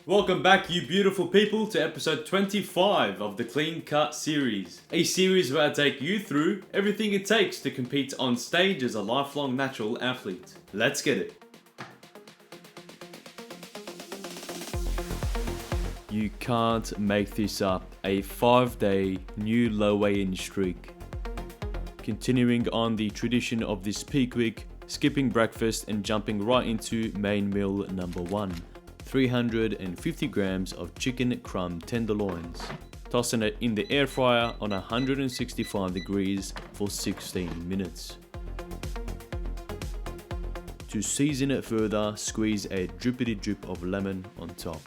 Welcome back, you beautiful people, to episode 25 of the Clean Cut series. A series where I take you through everything it takes to compete on stage as a lifelong natural athlete. Let's get it. You can't make this up. A 5-day new low weigh-in streak. Continuing on the tradition of this peak week, skipping breakfast and jumping right into main meal number 1. 350 grams of chicken crumb tenderloins. Tossing it in the air fryer on 165 degrees for 16 minutes. To season it further, squeeze a drippity drip of lemon on top.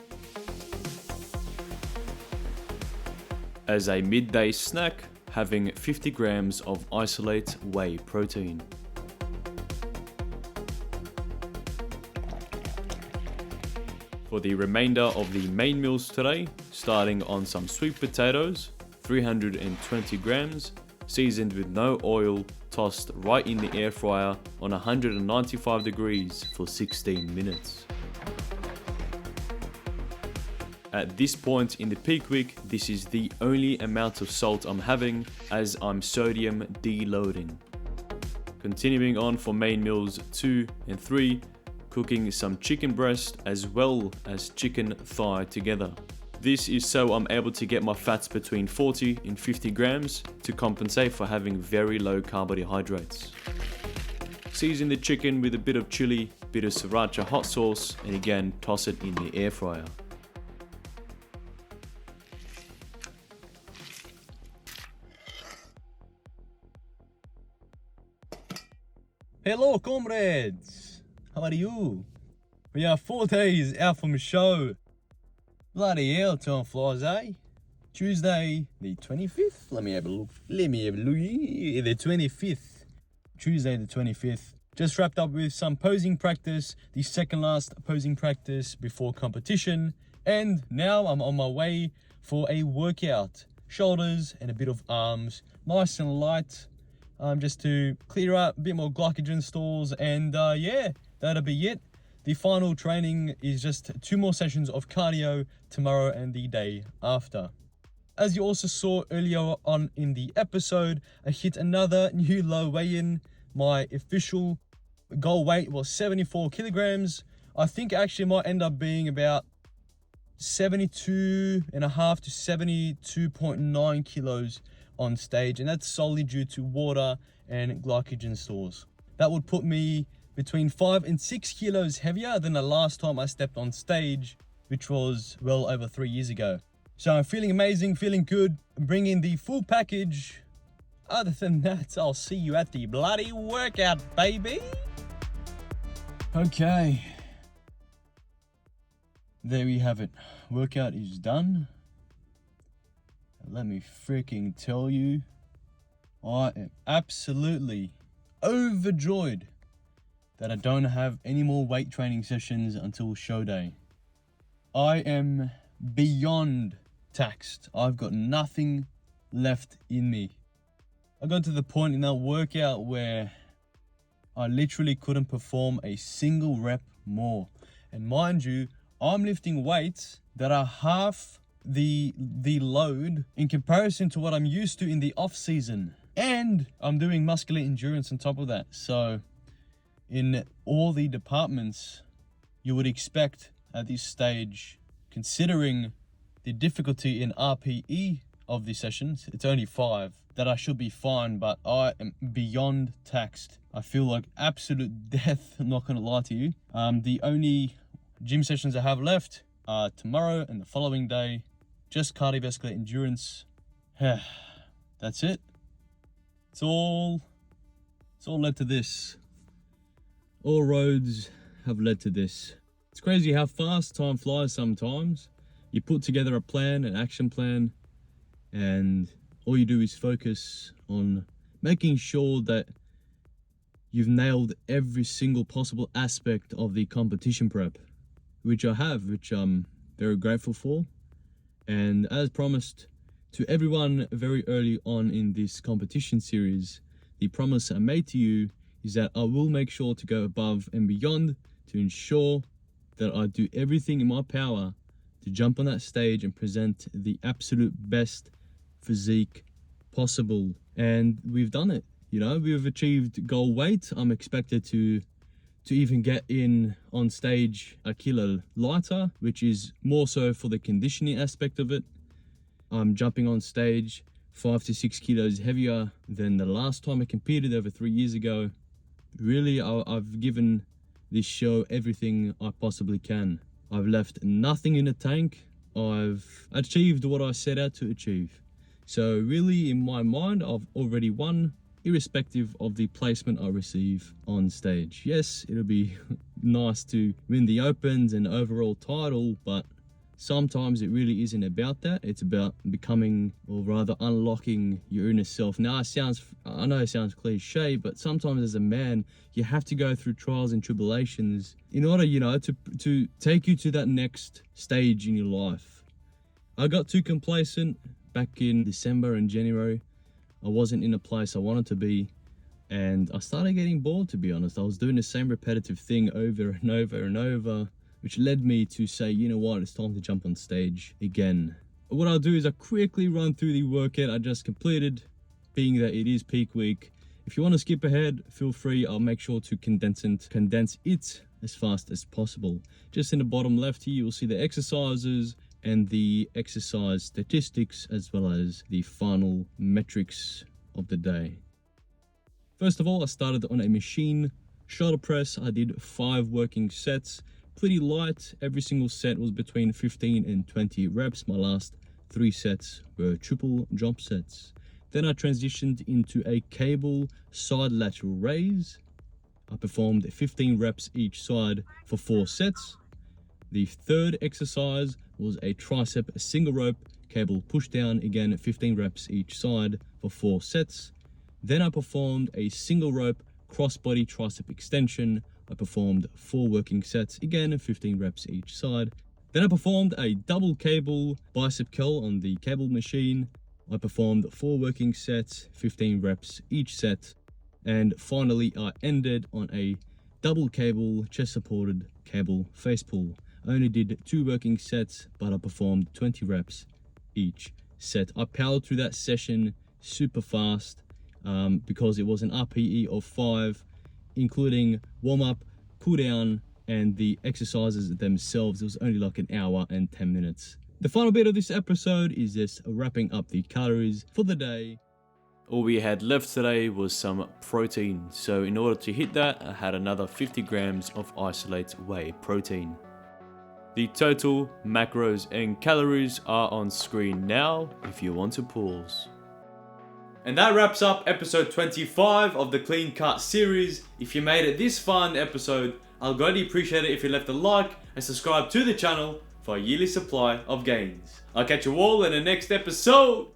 As a midday snack, having 50 grams of isolate whey protein. For the remainder of the main meals today, starting on some sweet potatoes, 320 grams, seasoned with no oil, tossed right in the air fryer on 195 degrees for 16 minutes. At this point in the peak week, this is the only amount of salt I'm having as I'm sodium deloading. Continuing on for main meals 2 and 3, cooking some chicken breast as well as chicken thigh together. This is so I'm able to get my fats between 40 and 50 grams to compensate for having very low carbohydrates. Season the chicken with a bit of chili, bit of sriracha hot sauce, and again toss it in the air fryer. Hello, comrades! How are you? We are 4 days out from the show. Bloody hell, time flies, eh? Tuesday, the 25th? Let me have a look. The 25th. Tuesday, the 25th. Just wrapped up with some posing practice, the second last posing practice before competition. And now I'm on my way for a workout. Shoulders and a bit of arms. Nice and light. Just to clear up a bit more glycogen stores, and yeah, that'll be it. The final training is just 2 more sessions of cardio tomorrow and the day after. As you also saw earlier on in the episode, I hit another new low weigh-in. My official goal weight was 74 kilograms. I think actually might end up being about 72.5 to 72.9 kilos on stage, and that's solely due to water and glycogen stores. That would put me between 5 and 6 kilos heavier than the last time I stepped on stage, which was well over 3 years ago. So I'm feeling amazing, feeling good, bringing the full package. Other than that, I'll see you at the bloody workout, baby. Okay. There we have it. Workout is done. Let me freaking tell you, I am absolutely overjoyed that I don't have any more weight training sessions until show day. I am beyond taxed. I've got nothing left in me. I got to the point in that workout where I literally couldn't perform a single rep more. And mind you, I'm lifting weights that are half the load in comparison to what I'm used to in the off season, and I'm doing muscular endurance on top of that. So in all the departments you would expect at this stage, considering the difficulty in RPE of the sessions, it's only 5, that I should be fine, but I am beyond taxed. I feel like absolute death, I'm not gonna lie to you. The only gym sessions I have left are tomorrow and the following day. Just cardiovascular endurance. That's it. It's all led to this. All roads have led to this. It's crazy how fast time flies sometimes. You put together a plan, an action plan, and all you do is focus on making sure that you've nailed every single possible aspect of the competition prep, which I have, which I'm very grateful for. And as promised to everyone very early on in this competition series, the promise I made to you is that I will make sure to go above and beyond to ensure that I do everything in my power to jump on that stage and present the absolute best physique possible. And we've done it. You know, we've achieved goal weight. I'm expected to even get in on stage a kilo lighter, which is more so for the conditioning aspect of it. I'm jumping on stage 5 to 6 kilos heavier than the last time I competed over 3 years ago. Really, I've given this show everything I possibly can. I've left nothing in the tank. I've achieved what I set out to achieve. So really, in my mind, I've already won, irrespective of the placement I receive on stage. Yes, it'll be nice to win the Opens and overall title, but sometimes it really isn't about that. It's about becoming, or rather unlocking your inner self. Now, I know it sounds cliche, but sometimes as a man, you have to go through trials and tribulations in order, you know, to take you to that next stage in your life. I got too complacent back in December and January. I wasn't in a place I wanted to be, and I started getting bored, to be honest. I was doing the same repetitive thing over and over and over, which led me to say, you know what, it's time to jump on stage again. What I'll do is I'll quickly run through the workout I just completed, being that it is peak week. If you want to skip ahead, feel free. I'll make sure to condense it as fast as possible. Just in the bottom left here, you'll see the exercises and the exercise statistics, as well as the final metrics of the day. First of all, I started on a machine shoulder press. I did 5 working sets, pretty light. Every single set was between 15 and 20 reps. My last 3 sets were triple jump sets. Then I transitioned into a cable side lateral raise. I performed 15 reps each side for 4 sets. The third exercise was a tricep single rope cable push down, again 15 reps each side for 4 sets. Then I performed a single rope crossbody tricep extension. I performed 4 working sets, again 15 reps each side. Then I performed a double cable bicep curl on the cable machine. I performed 4 working sets, 15 reps each set. And finally, I ended on a double cable chest supported cable face pull. I only did 2 working sets, but I performed 20 reps each set. I powered through that session super fast because it was an RPE of 5, including warm-up, cool-down, and the exercises themselves. It was only like an hour and 10 minutes. The final bit of this episode is just wrapping up the calories for the day. All we had left today was some protein. So in order to hit that, I had another 50 grams of isolate whey protein. The total macros and calories are on screen now if you want to pause. And that wraps up episode 25 of the Clean Cut series. If you made it this far in the episode, I'll greatly appreciate it if you left a like and subscribe to the channel for a yearly supply of gains. I'll catch you all in the next episode.